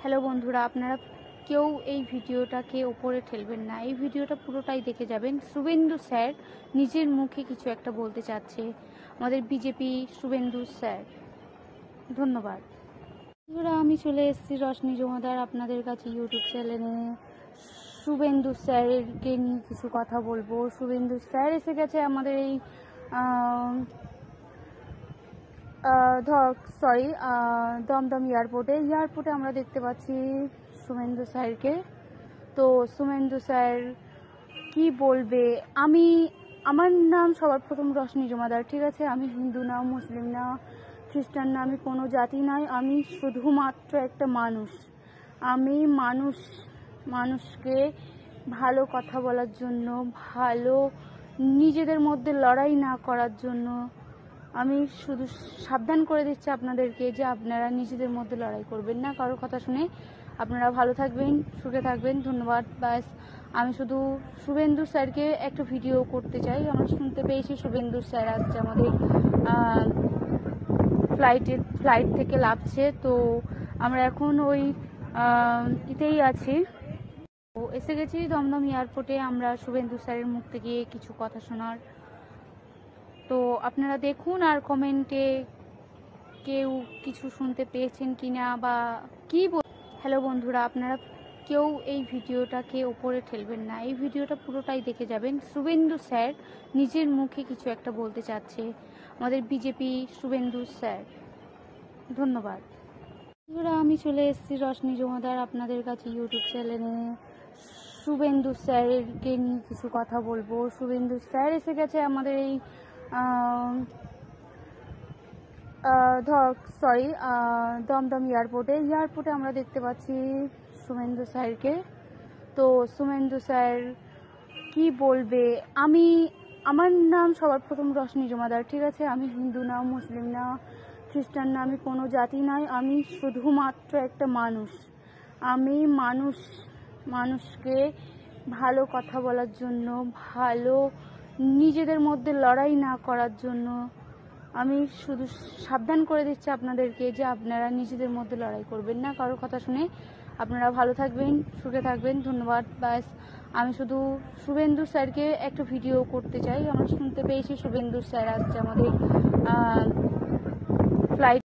Hello বন্ধুরা, আপনারা কেউ এই ভিডিওটাকে ওপরে ঠেলবেন না, এই ভিডিওটা পুরোটাই দেখে যাবেন। শুভেন্দু স্যার নিজের মুখে কিছু একটা বলতে চাচ্ছে, আমাদের বিজেপি শুভেন্দু স্যার। ধন্যবাদ বন্ধুরা। আমি চলে এসেছি রশনি জমাদার আপনাদের কাছে ইউটিউব চ্যানেলে। শুভেন্দু স্যারকে নিয়ে কিছু কথা বলবো। শুভেন্দু স্যার এসে গেছে আমাদের এই দমদম এয়ারপোর্টে আমরা দেখতে পাচ্ছি শুভেন্দু স্যারকে। তো শুভেন্দু স্যার কি বলবে? আমার নাম সবার প্রথম রশনি জমাদার, ঠিক আছে? আমি হিন্দু না, মুসলিম না, খ্রিস্টান না, আমি কোনো জাতি নাই। আমি শুধুমাত্র একটা মানুষ। আমি মানুষকে ভালো কথা বলার জন্য, ভালো নিজেদের মধ্যে লড়াই না করার জন্য আমি শুধু সাবধান করে দিচ্ছি আপনাদেরকে যে আপনারা নিজেদের মধ্যে লড়াই করবেন না কারোর কথা শুনে। আপনারা ভালো থাকবেন, সুখে থাকবেন। ধন্যবাদ। ব্যাস, আমি শুধু শুভেন্দু স্যারকে একটা ভিডিও করতে চাই। আমরা শুনতে পেয়েছি শুভেন্দু স্যার আসছে আমাদের ফ্লাইট থেকে নামছে। তো আমরা এখন ওই ইতেই আছি, এসে গেছি দমদম এয়ারপোর্টে আমরা শুভেন্দু স্যারের মুখ থেকে কিছু কথা শোনার। তো আপনারা দেখুন আর কমেন্টে কেউ কিছু শুনতে পেয়েছেন কিনা বা কি। হ্যালো বন্ধুরা, আপনারা কেউ এই ভিডিওটাকে ওপরে ঠেলবেন না, এই ভিডিওটা পুরোটাই দেখে যাবেন। শুভেন্দু স্যার নিজের মুখে কিছু একটা বলতে চাচ্ছে, আমাদের বিজেপি শুভেন্দু স্যার। ধন্যবাদ বন্ধুরা। আমি চলে এসেছি রশনি জমাদার আপনাদের কাছে ইউটিউব চ্যানেলে। শুভেন্দু স্যারকে নিয়ে কিছু কথা বলবো। শুভেন্দু স্যার এসে গেছে আমাদের এই দমদম এয়ারপোর্টে আমরা দেখতে পাচ্ছি শুভেন্দু স্যারকে। তো শুভেন্দু স্যার কি বলবে? আমার নাম সবার প্রথম রশনি জমাদার, ঠিক আছে? আমি হিন্দু না, মুসলিম না, খ্রিস্টান না, আমি কোনো জাতি নাই। আমি শুধুমাত্র একটা মানুষ। আমি মানুষকে ভালো কথা বলার জন্য, ভালো নিজেদের মধ্যে লড়াই না করার জন্য আমি শুধু সাবধান করে দিচ্ছি আপনাদেরকে যে আপনারা নিজেদের মধ্যে লড়াই করবেন না কারোর কথা শুনে। আপনারা ভালো থাকবেন, সুখে থাকবেন। ধন্যবাদ। ব্যাস, আমি শুধু শুভেন্দু স্যারকে একটা ভিডিও করতে চাই। আমরা শুনতে পেয়েছি শুভেন্দু স্যার আসছে আমাদের